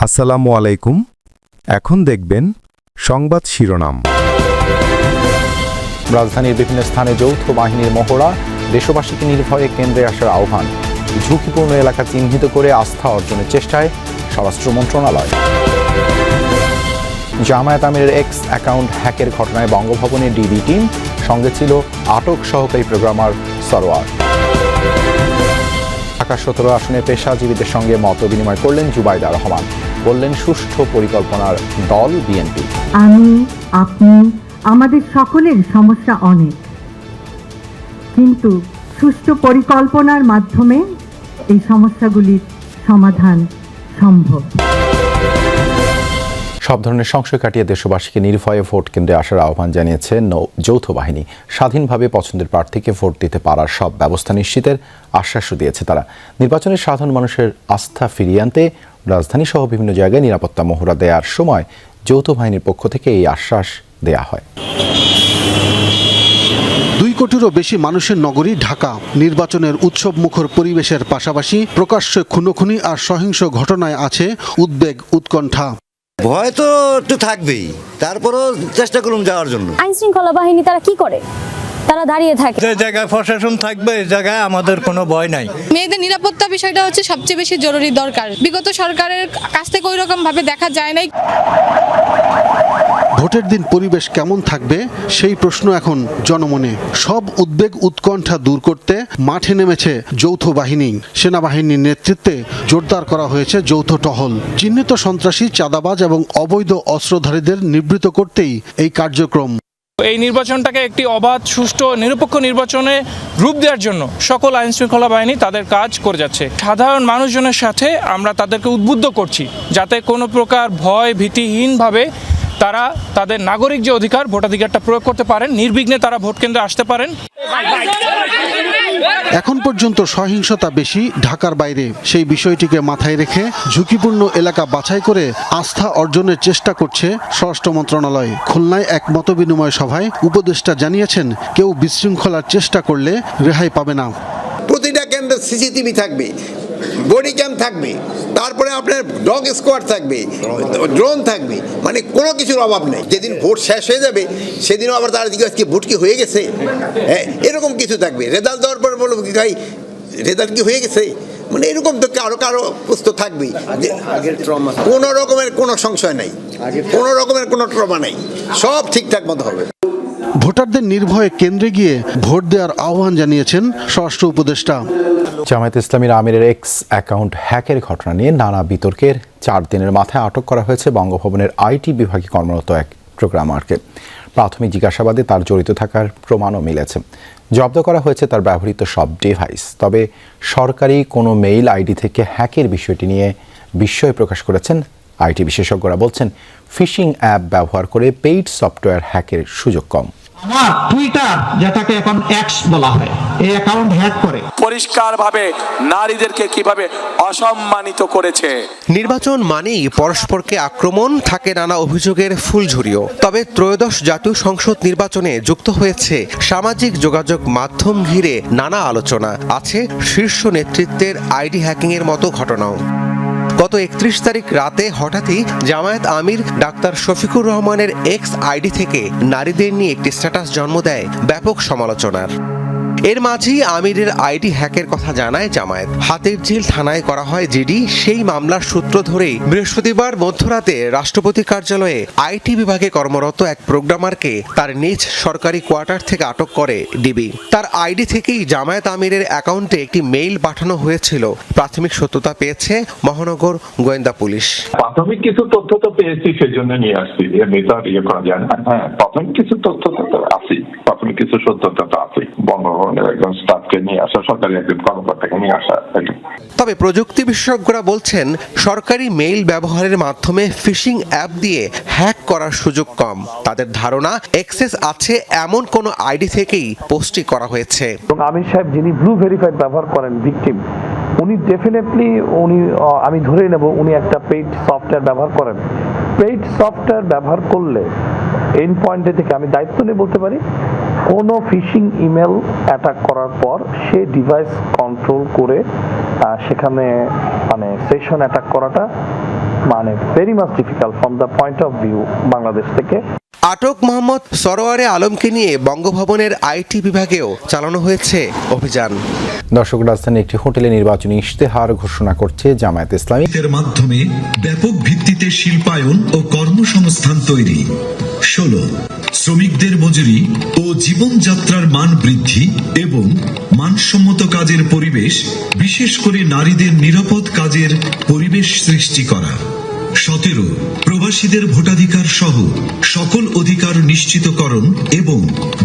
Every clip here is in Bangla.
আসসালামু আলাইকুম। এখন দেখবেন সংবাদ শিরোনাম। রাজধানীর বিভিন্ন স্থানে যৌথ বাহিনীর মহড়া, দেশবাসীকে নির্ভয়ে কেন্দ্রে আসার আহ্বান, ঝুঁকিপূর্ণ এলাকা চিহ্নিত করে আস্থা অর্জনের চেষ্টায় স্বরাষ্ট্র মন্ত্রণালয়। জামায়াত আমিরের এক্স অ্যাকাউন্ট হ্যাকের ঘটনায় বঙ্গভবনের ডিবি টিম, সঙ্গে ছিল আটক সহকারী প্রোগ্রামার সরোয়ার। ঢাকা ১৭ আসনে পেশাজীবীদের সঙ্গে মত বিনিময় করলেন জুবাইদা রহমান, বললেন সুষ্ঠু পরিকল্পনার দল বিএনপি। আমি, আপনি, আমাদের সকলের সমস্যা অনেক, কিন্তু সুষ্ঠু পরিকল্পনার মাধ্যমে এই সমস্যাগুলির সমাধান সম্ভব। সব ধরনের সংশয় কাটিয়ে দেশবাসীকে নির্ভয়ে ভোট কেন্দ্রে আসার আহ্বান জানিয়েছে যৌথ বাহিনী। স্বাধীনভাবে পছন্দের প্রার্থীকে ভোট দিতে পারার সব ব্যবস্থা নিশ্চিতের আশ্বাসও দিয়েছে তারা। নির্বাচনে সাধারণ মানুষের আস্থা ফিরিয়ে আনতে রাজধানী সহ বিভিন্ন জায়গায় নিরাপত্তা মহড়া দেওয়ার সময় যৌথ বাহিনীর পক্ষ থেকে এই আশ্বাস দেয়া হয়। ২ কোটিরও বেশি মানুষের নগরী ঢাকা। নির্বাচনের উৎসব মুখর পরিবেশের পাশাপাশি প্রকাশ্যে খুনোখুনি আর সহিংস ঘটনায় আছে উদ্বেগ, উৎকণ্ঠা। ভয় তো একটু থাকবেই, তারপরও চেষ্টা করুন যাওয়ার জন্য। আইন শৃঙ্খলা বাহিনী তারা কি করে? তারা দাঁড়িয়ে থাকে। যে জায়গায় প্রশাসন থাকবে এই জায়গায় আমাদের কোনো ভয় নাই। মেয়েদের নিরাপত্তা বিষয়টা হচ্ছে সবচেয়ে বেশি জরুরি দরকার। বিগত সরকারের কাছ থেকে ওই রকম ভাবে দেখা যায় নাই। ভোটের দিন পরিবেশ কেমন থাকবে সেই প্রশ্ন এখন জনমনে। সব উদ্বেগ, উৎকণ্ঠা দূর করতে মাঠে নেমেছে যৌথ বাহিনী। সেনাবাহিনীর নেতৃত্বে জোরদার করা হয়েছে যৌথ টহল। চিহ্নিত সন্ত্রাসী, চাঁদাবাজ এবং অবৈধ অস্ত্রধারীদের নিবৃত্ত করতেই এই কার্যক্রম। এই নির্বাচনটাকে একটি অবাধ, সুষ্ঠু, নিরপেক্ষ নির্বাচনে রূপ দেওয়ার জন্য সকল আইন শৃঙ্খলা বাহিনী তাদের কাজ করে যাচ্ছে। সাধারণ মানুষজনের সাথে আমরা তাদেরকে উদ্বুদ্ধ করছি যাতে কোনো প্রকার ভয় ভীতিহীনভাবে তারা তাদের নাগরিক যে অধিকার, ভোটাধিকারটা প্রয়োগ করতে পারেন, নির্বিঘ্নে তারা ভোট কেন্দ্রে আসতে পারেন। এখন পর্যন্ত সহিংসতা বেশি ঢাকার বাইরে। সেই বিষয়টিকে মাথায় রেখে ঝুঁকিপূর্ণ এলাকা বাছাই করে আস্থা অর্জনের চেষ্টা করছে স্বরাষ্ট্র মন্ত্রণালয়। খুলনায় এক মতবিনিময় সভায় উপদেষ্টা জানিয়েছেন, কেউ বিশৃঙ্খলার চেষ্টা করলে রেহাই পাবে না। প্রতিটা কেন্দ্রে সিসিটিভি থাকবে, বডি ক্যাম থাকবে, তারপরে আপনার ডগ স্কোয়াড থাকবে, ড্রোন থাকবে, মানে কোনো কিছুর অভাব নেই। যেদিন ভোট শেষ হয়ে যাবে সেদিনও আবার তারা জিজ্ঞাসা কি ভোট কি হয়ে গেছে, হ্যাঁ এরকম কিছু থাকবে। রেজাল্ট দেওয়ার পরে বলবো কি ভাই রেজাল্ট কি হয়ে গেছে, মানে এরকম তো কারো প্রশ্ন থাকবেই। কোনো রকমের কোনো সংশয় নাই, কোনো রকমের কোনো ট্রমা নাই, সব ঠিকঠাক মতো হবে। ভোটারদের নির্ভয়ে কেন্দ্রে গিয়ে ভোট দেওয়ার আহ্বান জানিয়েছেন স্বরাষ্ট্র উপদেষ্টা। জামায়াত ইসলামীর আমিরের এক্স অ্যাকাউন্ট হ্যাকের ঘটনা নিয়ে নানা বিতর্কের 4 দিনের মাথায় আটক করা হয়েছে বঙ্গভবনের আইটি বিভাগে কর্মরত এক প্রোগ্রামারকে। প্রাথমিক জিজ্ঞাসাবাদে তার জড়িত থাকার প্রমাণও মিলেছে। জব্দ করা হয়েছে তার ব্যবহৃত সব ডিভাইস। তবে সরকারি কোনো মেইল আইডি থেকে হ্যাকের বিষয়টি নিয়ে বিস্ময় প্রকাশ করেছেন আইটি বিশেষজ্ঞরা। বলছেন, ফিশিং অ্যাপ ব্যবহার করে পেইড সফটওয়্যার হ্যাকের সুযোগ কম। আমার টুইটার, যেটাকে এখন এক্স বলা হয়, এই অ্যাকাউন্ট হ্যাক করে পরিষ্কারভাবে নারীদেরকে কিভাবে অসম্মানিত করেছে। নির্বাচন মানেই পরস্পরকে আক্রমণ, থাকে নানা অভিযোগের ফুলঝুরিও। তবে ত্রয়োদশ জাতীয় সংসদ নির্বাচনে যুক্ত হয়েছে সামাজিক যোগাযোগ মাধ্যম ঘিরে নানা আলোচনা। আছে শীর্ষ নেতৃত্বের আইডি হ্যাকিং এর মতো ঘটনাও। গত 31 তারিখ রাতে হঠাৎই জামায়াত আমির ডাক্তার শফিকুর রহমানের এক্স আইডি থেকে নারীদের নিয়ে একটি স্ট্যাটাস জন্ম দেয় ব্যাপক সমালোচনার। এর মাঝেই আমিরের আইডি হ্যাকের কথা জানায় জামায়াত। হাতিরঝিল থানায় করা হয় জিডি। সেই মামলার সূত্র ধরেই বৃহস্পতিবার মধ্যরাতে রাষ্ট্রপতি কার্যালয়ে আইটি বিভাগে কর্মরত এক প্রোগ্রামারকে তার নিজ সরকারি কোয়ার্টার থেকে আটক করে ডিবি। তার আইডি থেকেই জামায়াত আমিরের অ্যাকাউন্টে একটি মেইল পাঠানো হয়েছিল। প্রাথমিক সত্যতা পেয়েছে মহানগর গোয়েন্দা পুলিশ। প্রাথমিক কিছু তথ্য তো পেয়েছি, সেজন্য নিয়ে আসছি। এমনি তো আর ইয়ে করা যায় না। হ্যাঁ, প্রাথমিক কিছু তথ্য তো আছে, প্রাথমিক কিছু সত্যতা তো আছে। বঙ্গভবনের একজন স্টাফকে নিয়ে আসা, সরকারি একজন কর্মকর্তাকে নিয়ে আসা। তবে প্রযুক্তি বিশেষজ্ঞরা বলছেন, সরকারি মেইল ব্যবহারের মাধ্যমে ফিশিং অ্যাপ দিয়ে হ্যাক করার সুযোগ কম। তাদের ধারণা, অ্যাক্সেস আছে এমন কোনো আইডি থেকেই পোস্টটি করা হয়েছে। আমির সাহেব যিনি ব্লু ভেরিফাইড ব্যবহার করেন, ভিকটিম, উনি ডেফিনেটলি আমি ধরেই নেব উনি একটা পেইড সফটওয়্যার ব্যবহার করেন। পেইড সফটওয়্যার ব্যবহার করলে এন্ড পয়েন্টে থেকে আমি দায়িত্ব নিয়ে বলতে পারি কোনো ফিশিং ইমেল অ্যাটাক করার পর সে ডিভাইস কন্ট্রোল করে সেখানে মানে সেশন অ্যাটাক করাটা মানে very much difficult from the point of view Bangladesh থেকে। আটক মোহাম্মদ সরোয়ারে আলমকে নিয়ে বঙ্গভবনের আইটি বিভাগেও চালানো হয়েছে অভিযান। দর্শক, রাজধানীর একটি হোটেলে নির্বাচনী ইশতেহার ঘোষণা করছে জামায়াত ইসলামী। এর মাধ্যমে ব্যাপক ভিত্তিতে শিল্পায়ন ও কর্মসংস্থান তৈরি। 16 শ্রমিকদের মজুরি ও জীবনযাত্রার মান বৃদ্ধি এবং মানসম্মত কাজের পরিবেশ, বিশেষ করে নারীদের নিরাপদ কাজের পরিবেশ সৃষ্টি করা। 17 প্রবাসীদের ভোটাধিকার সহ সকল অধিকার নিশ্চিতকরণ এবং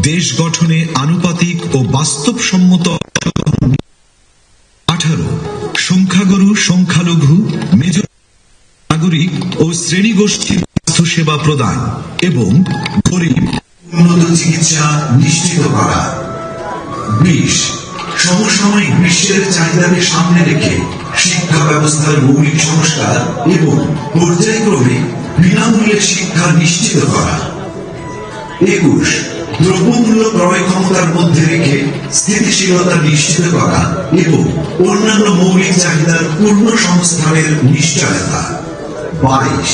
দেশ গঠনে আনুপাতিক ও বাস্তবসম্মত। 18 সংখ্যাগুরু, সংখ্যালঘু, মেজর নাগরিক ও শ্রেণীগোষ্ঠীর স্বাস্থ্যসেবা প্রদান এবং গরিব উন্নত চিকিৎসা নিশ্চিত করা। 20 সমসাময়িক বিশ্বের চাহিদাকে সামনে রেখে শিক্ষা ব্যবস্থার মৌলিক সংস্কার এবং পর্যায়ক্রমে বিনামূল্যে শিক্ষা নিশ্চিত করা। 21 দ্রব্যমূল্য ক্রয় ক্ষমতার মধ্যে রেখে স্থিতিশীলতা নিশ্চিত করা এবং অন্যান্য মৌলিক চাহিদার পূর্ণ সংস্থানের নিশ্চয়তা। 22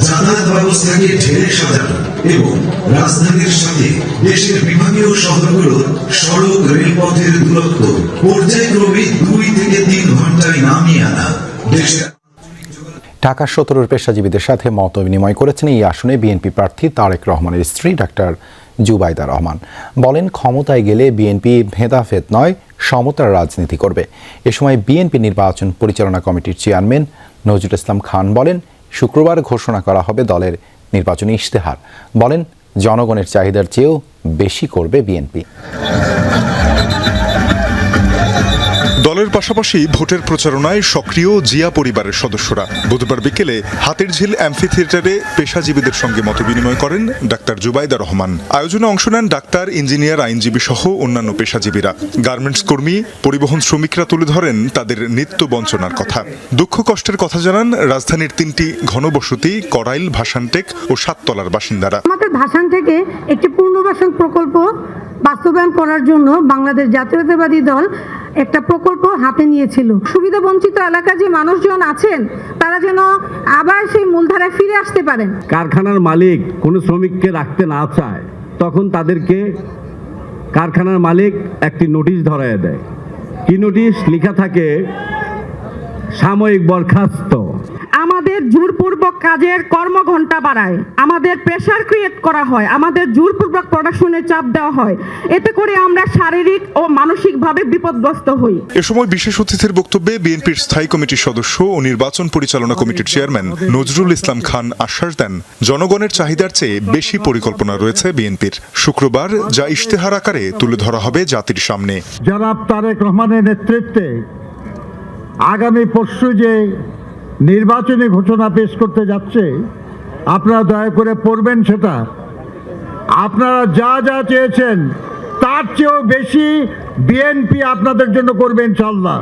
যাতায়াত ব্যবস্থাকে ঢেলে সাজানো এবং রাজধানীর সাথে দেশের বিভাগীয় শহরগুলোর সড়ক রেলপথের দূরত্ব পর্যায়ক্রমে 2 থেকে 3 ঘন্টায় নামিয়ে আনা। ঢাকা 17 পেশাজীবীদের সাথে মত বিনিময় করেছেন এই আসনে বিএনপি প্রার্থী তারেক রহমানের স্ত্রী ডাক্তার জুবাইদা রহমান। বলেন, ক্ষমতায় গেলে বিএনপি ভেদাভেদ নয়, সমতার রাজনীতি করবে। এ সময় বিএনপি নির্বাচন পরিচালনা কমিটির চেয়ারম্যান নজরুল ইসলাম খান বলেন, শুক্রবার ঘোষণা করা হবে দলের নির্বাচনী ইশতেহার। বলেন, জনগণের চাহিদার চেয়েও বেশি করবে বিএনপি। দলের পাশাপাশি ভোটের প্রচারণায় সক্রিয় জিয়া পরিবারের সদস্যরা বুধবার বিকেলে হাতিরঝিল অ্যাম্ফি থিয়েটারে পেশাজীবীদের সঙ্গে মতবিনিময় করেন ডাক্তার জুবাইদা রহমান। আয়োজনে অংশ নেন ডাক্তার, ইঞ্জিনিয়ার, আইনজীবী সহ অন্যান্য পেশাজীবীরা। গার্মেন্টস কর্মী, পরিবহন শ্রমিকরা তুলে ধরেন তাদের নিত্য বঞ্চনার কথা। দুঃখ কষ্টের কথা জানান রাজধানীর 3টি ঘনবসতি, কড়াইল, ভাসানটেক ও সাততলার বাসিন্দারা। আমাদের ভাসান থেকে একটি পুনর্বাসন প্রকল্প বাস্তবায়ন করার জন্য বাংলাদেশ জাতীয়তাবাদী দল একটা প্রকল্প হাতে নিয়েছিল। সুবিধা বঞ্চিত এলাকায় যে মানুষজন আছেন তারা যেন আবার সেই মূলধারায় ফিরে আসতে পারেন। কারখানার মালিক কোনো শ্রমিককে রাখতে না চায়, তখন তাদেরকে কারখানার মালিক একটি নোটিশ ধরায় দেয়। কি নোটিশ? লেখা থাকে সাময়িক বরখাস্ত। আমাদের জোরপূর্বক কাজের কর্মঘণ্টা বাড়ায়, আমাদের প্রেসার ক্রিয়েট করা হয়, আমাদের জোরপূর্বক প্রোডাকশনে চাপ দেওয়া হয়। এতে করে আমরা শারীরিক ও মানসিকভাবে বিপদগ্রস্ত হই। এ সময় বিশেষ অতিথির বক্তব্যে বিএনপির স্থায়ী কমিটির সদস্য ও নির্বাচন পরিচালনা কমিটির চেয়ারম্যান নজরুল ইসলাম খান আশ্বাস দেন, জনগণের চাহিদার চেয়ে বেশি পরিকল্পনা রয়েছে বিএনপির। শুক্রবার যা ইশতেহার আকারে তুলে ধরা হবে জাতির সামনে। জনাব তারেক রহমানের নেতৃত্বে আগামী পরশু যে নির্বাচনী ঘোষণা পেশ করতে যাচ্ছে, আপনারা দয়া করে পড়বেন সেটা। আপনারা যা যা চেয়েছেন তার চেয়েও বেশি বিএনপি আপনাদের জন্য করবে ইনশাআল্লাহ।